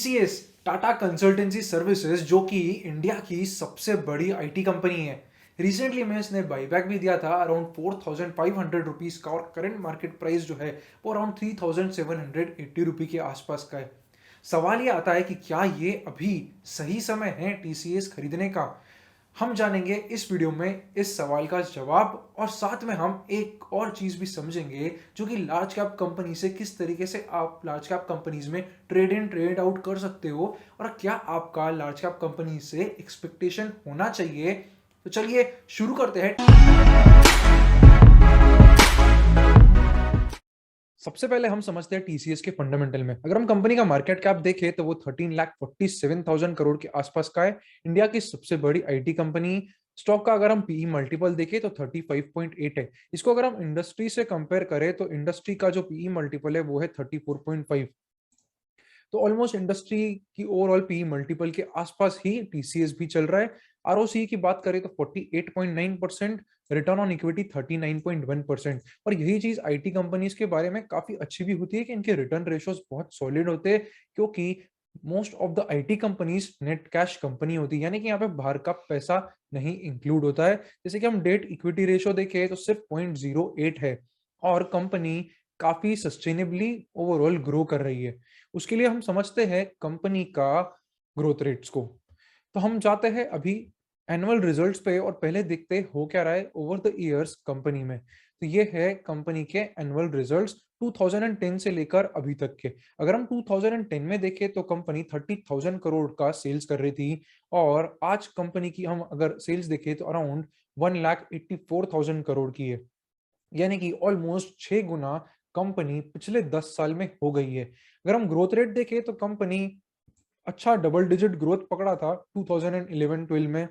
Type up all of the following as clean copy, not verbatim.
TCS Tata consultancy services जो कि India की सबसे बड़ी आईटी कंपनी है। रिसेंटली में इसने बाईबैक भी दिया था अराउंड 4500 रुपीज का, और करंट मार्केट प्राइस जो है वो अराउंड 3780 रुपी के आसपास का है। सवाल ये आता है कि क्या ये अभी सही समय है टीसीएस खरीदने का। हम जानेंगे इस वीडियो में इस सवाल का जवाब, और साथ में हम एक और चीज भी समझेंगे जो कि लार्ज कैप कंपनी से किस तरीके से आप लार्ज कैप कंपनीज में ट्रेड इन ट्रेड आउट कर सकते हो, और क्या आपका लार्ज कैप कंपनी से एक्सपेक्टेशन होना चाहिए। तो चलिए शुरू करते हैं। सबसे पहले हम समझते हैं टीसीएस के फंडामेंटल में। अगर हम कंपनी का मार्केट कैप देखें तो वो 13,47,000 करोड़ के आसपास का है। इंडिया की सबसे बड़ी आईटी कंपनी। स्टॉक का अगर हम पीई मल्टीपल देखें तो 35.8 है। इसको अगर हम इंडस्ट्री से कंपेयर करें तो इंडस्ट्री का जो पीई मल्टीपल है वो है 34.5। तो ऑलमोस्ट इंडस्ट्री की ओवरऑल पी मल्टीपल के आसपास ही टीसीएस भी चल रहा है। आरओसी की बात करें तो 48.9%, रिटर्न ऑन इक्विटी 39.1%। और यही चीज आईटी कंपनीज के बारे में काफी अच्छी भी होती है कि इनके रिटर्न रेशियोज बहुत सॉलिड होते हैं, क्योंकि most of the IT companies net cash company होती है, यानी कि यहाँ पे बाहर का पैसा नहीं इंक्लूड होता है। जैसे कि हम डेट इक्विटी रेशियो देखें तो सिर्फ 0.08 है, और कंपनी काफी सस्टेनेबली ओवरऑल ग्रो कर रही है। उसके लिए हम समझते हैं कंपनी का ग्रोथ रेट्स को। तो हम जाते हैं अभी एनुअल रिजल्ट्स पे, और पहले देखते हैं हो क्या रहा है ओवर द इयर्स कंपनी में। तो ये है कंपनी के एनुअल रिजल्ट्स 2010 से लेकर अभी तक के। अगर हम 2010 में देखें तो कंपनी 30,000 करोड़ का सेल्स कर रही थी, और आज कंपनी की हम अगर सेल्स देखें तो अराउंड 1,84,000 करोड़ की है। यानी कि ऑलमोस्ट 6 गुना कंपनी पिछले 10 साल में हो गई है। अगर हम ग्रोथ रेट देखें तो कंपनी अच्छा डबल डिजिट ग्रोथ पकड़ा था 2011-12 में।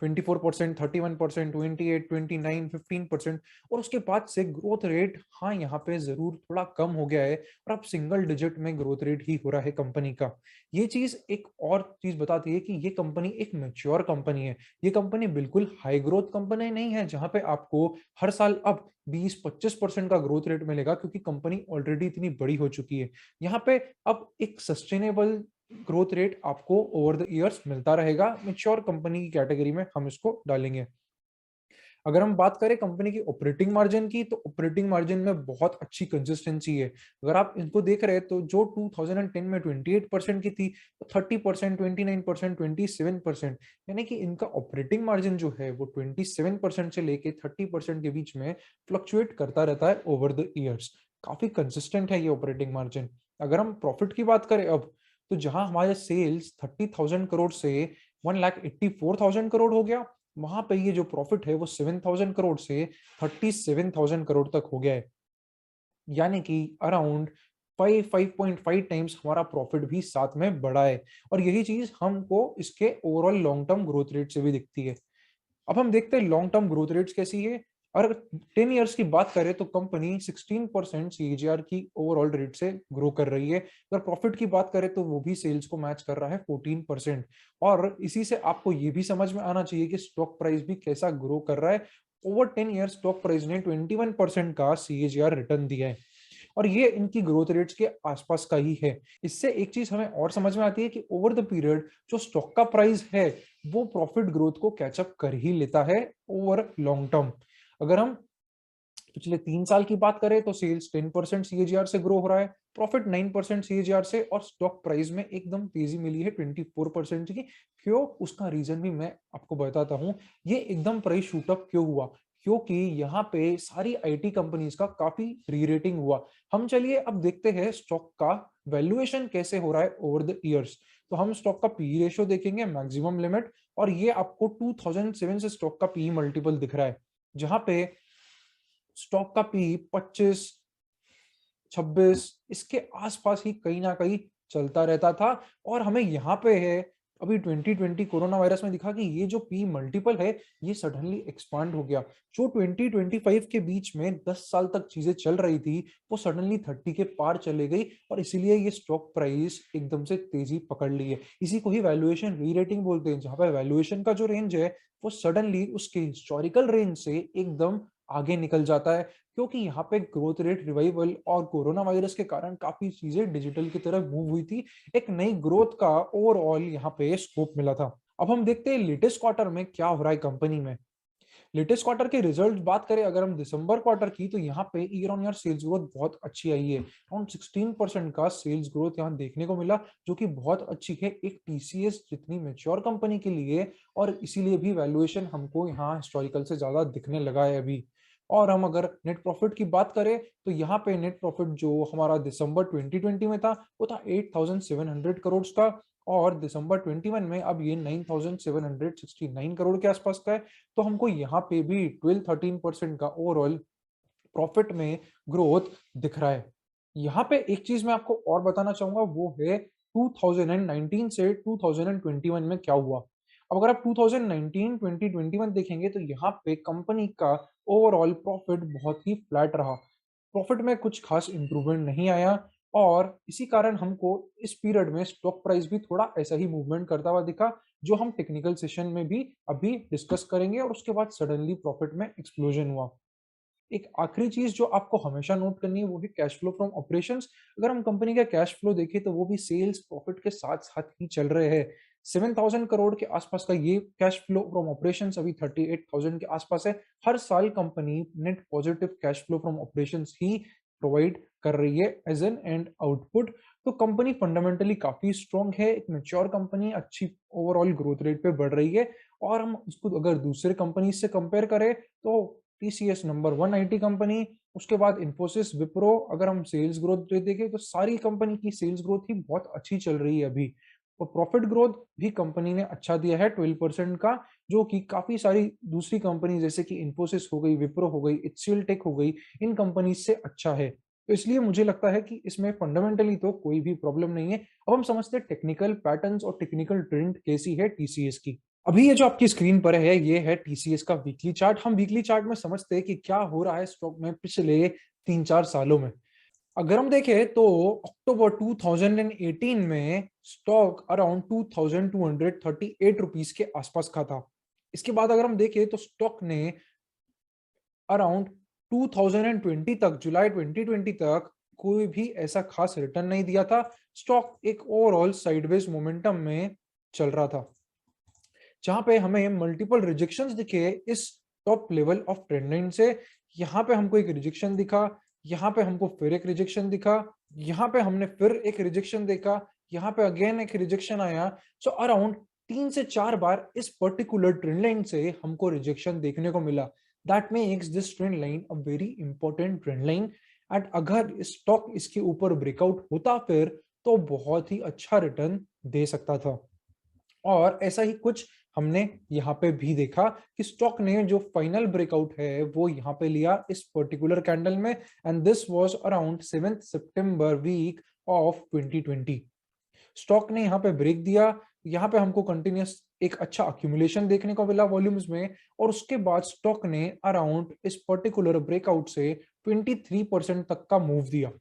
24%, 31%, 28, 29, 15%। और उसके बाद से ग्रोथ रेट हाँ यहाँ पे जरूर थोड़ा कम हो गया है, और अब सिंगल डिजिट में ग्रोथ रेट ही हो रहा है कंपनी का। ये चीज एक और चीज बताती है कि ये कंपनी एक मैच्योर कंपनी है। ये कंपनी बिल्कुल हाई ग्रोथ कंपनी नहीं है जहां पे आपको हर साल अब 20-25% का ग्रोथ रेट मिलेगा, क्योंकि कंपनी ऑलरेडी इतनी बड़ी हो चुकी है। यहाँ पे अब एक सस्टेनेबल ग्रोथ रेट आपको ओवर द इयर्स मिलता रहेगा। मैच्योर कंपनी की कैटेगरी में हम इसको डालेंगे। अगर हम बात करें कंपनी की ऑपरेटिंग मार्जिन की, तो ऑपरेटिंग मार्जिन में बहुत अच्छी कंसिस्टेंसी है। अगर आप इनको देख रहे हैं तो जो 2010 में 28% की थी, तो 30%, 29%, 27%। यानी कि इनका ऑपरेटिंग मार्जिन जो है वो 27% से लेके 30% के बीच में फ्लक्चुएट करता रहता है ओवर द ईयर्स। काफी कंसिस्टेंट है ये ऑपरेटिंग मार्जिन। अगर हम प्रॉफिट की बात करें अब, तो जहां हमारे सेल्स 30,000 करोड़ से 1,84,000 करोड़ हो गया, वहां पे ये जो प्रॉफिट है वो 7,000 करोड़ से 37,000 करोड़ तक हो गया है। यानी कि अराउंड 5.5 टाइम्स हमारा प्रॉफिट भी साथ में बढ़ा है। और यही चीज हमको इसके overall long term growth rate से भी दिखती है। अब हम देखते हैं लॉन्ग टर्म ग्रोथ रेट्स कैसी है। और 10 इयर्स की बात करें तो कंपनी 16% सीएजीआर की ओवरऑल रेट से ग्रो कर रही है। अगर प्रॉफिट की बात करें तो वो भी सेल्स को मैच कर रहा है 14%। और इसी से आपको ये भी समझ में आना चाहिए कि स्टॉक प्राइस भी कैसा ग्रो कर रहा है। ओवर 10 ईयर स्टॉक प्राइस ने 21% का सीएजीआर रिटर्न दिया है, और ये इनकी ग्रोथ रेट्स के आसपास का ही है। इससे एक चीज हमें और समझ में आती है कि ओवर द पीरियड जो स्टॉक का प्राइस है वो प्रॉफिट ग्रोथ को कैचअप कर ही लेता है ओवर लॉन्ग टर्म। अगर हम पिछले 3 साल की बात करें तो सेल्स 10% सीएजीआर से ग्रो हो रहा है, प्रॉफिट 9% सीएजीआर से, और स्टॉक प्राइस में एकदम तेजी मिली है 24% की। क्यों, उसका रीजन भी मैं आपको बताता हूँ। ये एकदम प्राइस शूटअप क्यों हुआ, क्योंकि यहाँ पे सारी आईटी कंपनीज का काफी री रेटिंग हुआ। हम चलिए अब देखते हैं स्टॉक का वैल्यूएशन कैसे हो रहा है ओवर द इयर्स। तो हम स्टॉक का पी रेशियो देखेंगे, मैक्सिमम लिमिट, और ये आपको 2007 से स्टॉक का पी मल्टीपल दिख रहा है, जहां पे स्टॉक का पी 25, 26 इसके आसपास ही कहीं ना कहीं चलता रहता था। और हमें यहाँ पे है अभी 2020 कोरोना वायरस में दिखा कि ये जो पी मल्टीपल है ये सडनली एक्सपांड हो गया। जो 2025 के बीच में 10 साल तक चीजें चल रही थी वो सडनली 30 के पार चले गई, और इसीलिए ये स्टॉक प्राइस एकदम से तेजी पकड़ ली है। इसी को ही वैल्यूएशन री रेटिंग बोलते हैं, जहां पर वैल्यूएशन का जो रेंज है वो सडनली उसके हिस्टोरिकल रेंज से एकदम आगे निकल जाता है, क्योंकि यहाँ पे ग्रोथ रेट रिवाइवल और कोरोना वायरस के कारण काफी चीजें डिजिटल की तरफ मूव हुई थी। एक नई ग्रोथ का ओवरऑल यहाँ पे स्कोप मिला था। अब हम देखते हैं लेटेस्ट क्वार्टर में क्या हो रहा है कंपनी में। लेटेस्ट क्वार्टर के रिजल्ट बात करें अगर हम दिसंबर क्वार्टर की, तो यहाँ पे year on year sales growth बहुत अच्छी आई है। अराउंड 16% का सेल्स ग्रोथ यहाँ देखने को मिला, जो कि बहुत अच्छी है एक टीसीएस जितनी मेच्योर कंपनी के लिए, और इसीलिए भी वैल्यूएशन हमको यहाँ हिस्टोरिकल से ज्यादा दिखने लगा है अभी। और हम अगर नेट प्रॉफिट की बात करें, तो यहाँ पे नेट प्रॉफिट जो हमारा दिसंबर 2020 में था वो था 8,700 करोड़ का, और दिसंबर 21 में अब ये 9,769 करोड़ के आसपास का है। तो हमको यहाँ पे भी 12-13% का ओवरऑल प्रॉफिट में ग्रोथ दिख रहा है। यहाँ पे एक चीज मैं आपको और बताना चाहूंगा, वो है 2019 से 2021 में क्या हुआ। अब अगर आप 2019-2021 देखेंगे, तो यहाँ पे कंपनी का ओवरऑल प्रॉफिट बहुत ही फ्लैट रहा। प्रॉफिट में कुछ खास इंप्रूवमेंट नहीं आया, और इसी कारण हमको इस पीरियड में स्टॉक प्राइस भी थोड़ा ऐसा ही मूवमेंट करता हुआ दिखा, जो हम टेक्निकल सेशन में भी अभी डिस्कस करेंगे। और उसके बाद सडनली प्रॉफिट में एक्सप्लोजन हुआ। एक आखिरी चीज जो आपको हमेशा नोट करनी है, वो है कैश फ्लो फ्रॉम ऑपरेशंस। अगर हम कंपनी का कैश फ्लो देखें, तो वो भी सेल्स प्रॉफिट के साथ साथ ही चल रहे हैं। 7,000 करोड़ के आसपास का ये कैश फ्लो फ्रॉम ऑपरेशंस अभी 38,000 के आसपास है। हर साल company net positive cash flow from operations he provide कर रही है एज एन एंड आउटपुट। तो कंपनी फंडामेंटली काफी स्ट्रांग है, एक मेच्योर कंपनी, अच्छी ओवरऑल ग्रोथ रेट पे बढ़ रही है। और हम उसको अगर दूसरे कंपनी से कंपेयर करें, तो टीसीएस नंबर 1 आईटी कंपनी, उसके बाद इंफोसिस, विप्रो, अगर हम सेल्स ग्रोथ रेट देखें, तो सारी कंपनी की सेल्स ग्रोथ ही बहुत अच्छी चल रही है अभी। और प्रॉफिट ग्रोथ भी कंपनी ने अच्छा दिया है 12% का, जो कि काफी सारी दूसरी कंपनी जैसे कि इंफोसिस हो गई, विप्रो हो गई, एचसीएल टेक हो गई, इन कंपनी से अच्छा है। तो इसलिए मुझे लगता है कि इसमें फंडामेंटली तो कोई भी प्रॉब्लम नहीं है। अब हम समझते हैं टेक्निकल पैटर्न्स और टेक्निकल ट्रेंड कैसी है टीसीएस की। अभी ये जो आपकी स्क्रीन पर है, ये है टीसीएस का वीकली चार्ट। हम वीकली चार्ट में समझते हैं कि क्या हो रहा है स्टॉक में पिछले 3-4 सालों में। अगर हम देखें, तो अक्टूबर 2018 में स्टॉक अराउंड 2,238 रुपीस के आसपास का था। इसके बाद अगर हम देखें, तो स्टॉक ने अराउंड 2020 तक, जुलाई 2020 तक कोई भी ऐसा खास रिटर्न नहीं दिया था। स्टॉक एक ओवरऑल साइडवेज मोमेंटम में चल रहा था, जहां पे हमें मल्टीपल रिजेक्शंस दिखे इस top level of trend line से। यहाँ पे हमको एक रिजेक्शन दिखा, यहाँ पे हमको फिर एक रिजेक्शन दिखा, यहाँ पे हमने फिर एक रिजेक्शन देखा, यहाँ पे अगेन एक रिजेक्शन आया। सो अराउंड 3 से 4 बार इस पर्टिकुलर ट्रेंड लाइन से हमको रिजेक्शन देखने को मिला। That makes this trend line a very important trend line. And अगर स्टॉक इसके ऊपर ब्रेकआउट होता फिर, तो बहुत ही अच्छा रिटर्न दे सकता था। और ऐसा ही कुछ हमने यहाँ पे भी देखा कि स्टॉक ने जो फाइनल ब्रेकआउट है वो यहाँ पे लिया इस पर्टिकुलर कैंडल में, and this was around 7 September week of 2020। Stock ने यहाँ पे ब्रेक दिया, यहाँ पे हमको कंटिन्यूस एक अच्छा अक्यूमुलेशन देखने को मिला वॉल्यूम्स में, और उसके बाद स्टॉक ने अराउंड इस पर्टिकुलर ब्रेकआउट से 23% तक का मूव दिया।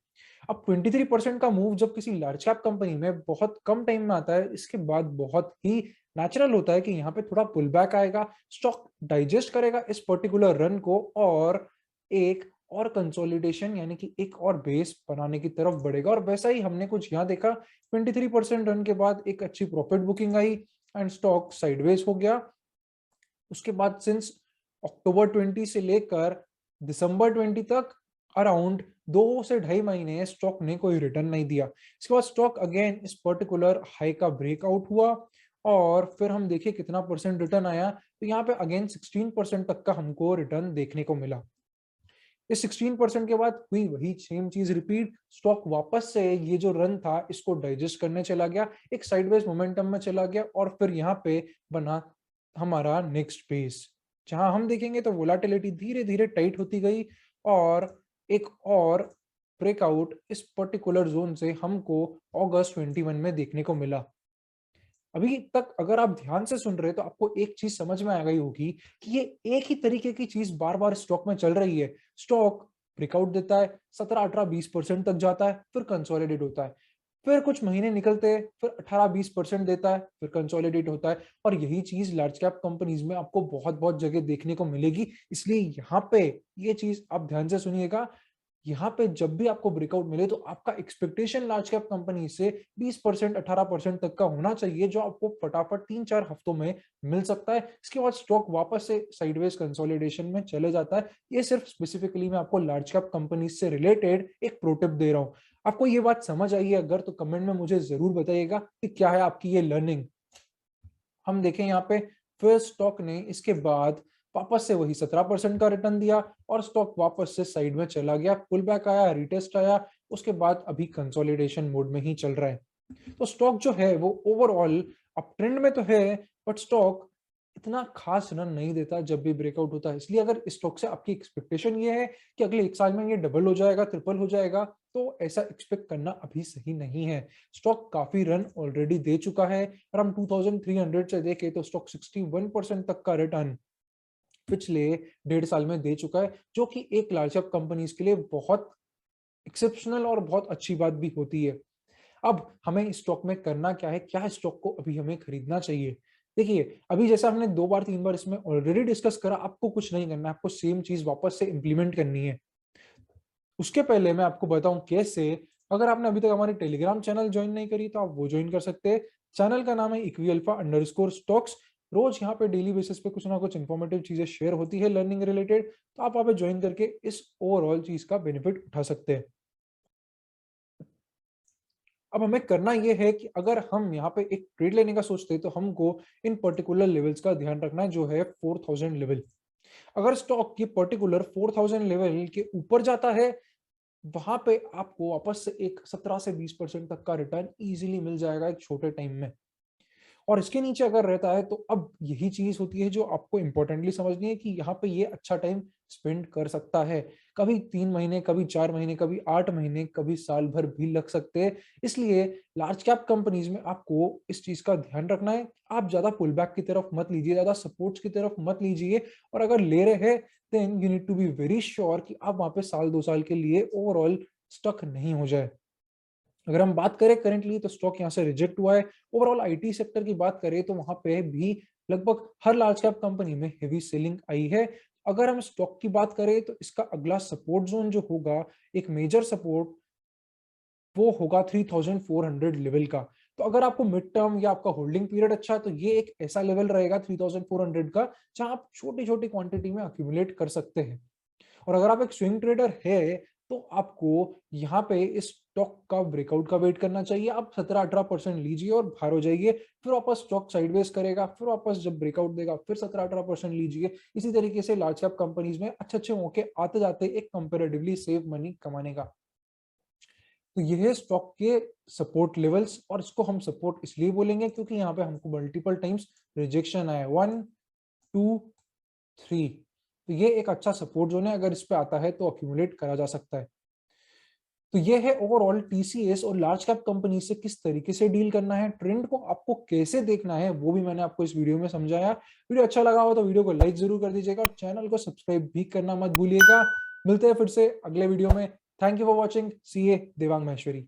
अब 23% का मूव जब किसी लार्ज कैप कंपनी में बहुत कम टाइम में आता है, इसके बाद बहुत ही नेचुरल होता है कि यहाँ पे थोड़ा पुल बैक आएगा, स्टॉक डाइजेस्ट करेगा इस पर्टिकुलर रन को, और एक और कंसोलिडेशन यानी कि एक और बेस बनाने की तरफ बढ़ेगा। और वैसा ही हमने कुछ यहाँ देखा, 23% रन के बाद एक अच्छी profit booking I and stock sideways हो गया। उसके बाद सिंस अक्टूबर 20 से लेकर दिसंबर 20 तक अराउंड 2 से ढाई महीने स्टॉक ने कोई रिटर्न नहीं दिया। इसके बाद स्टॉक अगेन इस पर्टिकुलर हाई का ब्रेकआउट हुआ, और फिर हम देखिए कितना परसेंट रिटर्न आया, तो यहाँ पे अगेन 16% तक का हमको रिटर्न देखने को मिला। इस 16% के बाद हुई वही सेम चीज रिपीट, स्टॉक वापस से ये जो रन था इसको डाइजेस्ट करने चला गया, एक साइडवेज मोमेंटम में चला गया, और फिर यहाँ पे बना हमारा नेक्स्ट पेस, जहां हम देखेंगे तो वोलाटिलिटी धीरे धीरे टाइट होती गई, और एक और ब्रेकआउट इस पर्टिकुलर जोन से हमको अगस्त 21 में देखने को मिला। अभी तक अगर आप ध्यान से सुन रहे, तो आपको एक चीज समझ में आ गई होगी कि ये एक ही तरीके की चीज बार बार स्टॉक में चल रही है। स्टॉक ब्रेकआउट देता है, 17, 18, 20% तक जाता है, फिर कंसोलिडेट होता है, फिर कुछ महीने निकलते, फिर 18-20% देता है, फिर कंसोलिडेट होता है। और यही चीज लार्ज कैप कंपनीज में आपको बहुत बहुत जगह देखने को मिलेगी। इसलिए यहाँ पे ये चीज आप ध्यान से सुनिएगा, यहाँ पे जब भी आपको ब्रेकआउट मिले तो आपका एक्सपेक्टेशन लार्ज कैप कंपनी से 20% 18% तक का होना चाहिए, जो आपको फटाफट 3-4 हफ्तों में मिल सकता है। इसके बाद स्टॉक वापस से साइडवेज कंसोलिडेशन में चले जाता है। ये सिर्फ स्पेसिफिकली मैं आपको लार्ज कैप कंपनी से रिलेटेड एक प्रो टिप दे रहा हूँ। आपको ये बात समझ आई है अगर, तो कमेंट में मुझे जरूर बताइएगा कि क्या है आपकी ये लर्निंग। हम देखें यहाँ पे, फिर स्टॉक ने इसके बाद वापस से वही 17% का रिटर्न दिया और स्टॉक वापस से साइड में चला गया, पुल बैक आया, रिटेस्ट आया, उसके बाद अभी कंसोलिडेशन मोड में ही चल रहा है। तो स्टॉक जो है वो ओवरऑल अप ट्रेंड में तो है, बट स्टॉक इतना खास रन नहीं देता जब भी ब्रेकआउट होता है। इसलिए अगर स्टॉक से आपकी एक्सपेक्टेशन ये है कि अगले 1 साल में ये डबल हो जाएगा, ट्रिपल हो जाएगा, तो ऐसा एक्सपेक्ट करना अभी सही नहीं है। स्टॉक काफी रन ऑलरेडी दे चुका है। अगर हम 2300 से देखें तो स्टॉक 61% तक का रिटर्न पिछले 1.5 साल में दे चुका है, जो कि एक लार्ज कैप कंपनीज के लिए बहुत एक्सेप्शनल और बहुत अच्छी बात भी होती है। अब हमें स्टॉक में करना क्या है, क्या स्टॉक को अभी हमें खरीदना चाहिए? देखिए, अभी जैसा हमने 2 बार 3 बार इसमें ऑलरेडी डिस्कस करा, आपको कुछ नहीं करना है, आपको सेम चीज वापस से इंप्लीमेंट करनी है। उसके पहले मैं आपको बताऊं कैसे। अगर आपने अभी तक हमारी टेलीग्राम चैनल ज्वाइन नहीं करी तो आप वो ज्वाइन कर सकते हैं। चैनल का नाम है equialpha_stocks। रोज यहाँ पे डेली बेसिस पे कुछ ना कुछ इंफॉर्मेटिव चीजें शेयर होती है लर्निंग रिलेटेड, तो आप वहाँ पे ज्वाइन करके इस ओवरऑल चीज का बेनिफिट उठा सकते हैं। अब हमें करना ये है कि अगर हम यहाँ पे एक ट्रेड लेने का सोचते हैं तो हमको इन पर्टिकुलर लेवल्स का ध्यान रखना है, जो है 4000 लेवल। अगर स्टॉक ये पर्टिकुलर 4000 लेवल के ऊपर जाता है, वहां पे आपको वापस से एक 17 से 20% तक का रिटर्न इजीली मिल जाएगा एक छोटे टाइम में। और इसके नीचे अगर रहता है तो अब यही चीज होती है जो आपको इंपॉर्टेंटली समझनी है कि यहाँ पे ये अच्छा टाइम स्पेंड कर सकता है। कभी 3 महीने, कभी 4 महीने, कभी 8 महीने, कभी साल भर भी लग सकते हैं। इसलिए लार्ज कैप कंपनीज में आपको इस चीज का ध्यान रखना है। आप ज्यादा पुल बैक की तरफ मत लीजिए, ज्यादा सपोर्ट्स की तरफ मत लीजिए। और अगर ले रहे हैं then you need to be very sure कि आप वहां पे साल 2 साल के लिए ओवरऑल स्टक नहीं हो जाए। अगर हम बात करें करेंटली तो स्टॉक यहाँ से रिजेक्ट हुआ है। ओवरऑल आईटी सेक्टर की बात करें तो वहां पे भी लगभग हर लार्ज कैप कंपनी में हेवी सेलिंग आई है। अगर हम स्टॉक की बात करें तो इसका अगला सपोर्ट जोन जो होगा, एक मेजर सपोर्ट, वो होगा 3400 लेवल का। तो अगर आपको मिड टर्म या आपका होल्डिंग पीरियड अच्छा है तो ये एक ऐसा लेवल रहेगा 3400 का, जहां आप छोटी छोटी क्वांटिटी में अक्यूमुलेट कर सकते हैं। और अगर आप एक स्विंग ट्रेडर है तो आपको यहाँ पे इस स्टॉक का ब्रेकआउट का वेट करना चाहिए। आप 17-18% लीजिए और बाहर हो जाइए, फिर वापस स्टॉक साइडवेज करेगा, फिर वापस जब ब्रेकआउट देगा फिर 17-18% लीजिए। इसी तरीके से लार्ज कैप कंपनीज में अच्छे अच्छे मौके आते जाते एक कंपेरेटिवली सेव मनी कमाने का। तो ये है स्टॉक के सपोर्ट लेवल्स, और इसको हम सपोर्ट इसलिए बोलेंगे क्योंकि यहाँ पे हमको मल्टीपल टाइम्स रिजेक्शन आया, 1, 2, 3। तो ये एक अच्छा सपोर्ट जोन है, अगर इस पे आता है तो अक्यूमुलेट करा जा सकता है। तो ये है ओवरऑल टीसीएस और लार्ज कैप कंपनी से किस तरीके से डील करना है, ट्रेंड को आपको कैसे देखना है, वो भी मैंने आपको इस वीडियो में समझाया। वीडियो अच्छा लगा हो तो वीडियो को लाइक जरूर कर दीजिएगा और चैनल को सब्सक्राइब भी करना मत भूलिएगा। मिलते हैं फिर से अगले वीडियो में। Thank you for watching. C A Devang Maheshwari.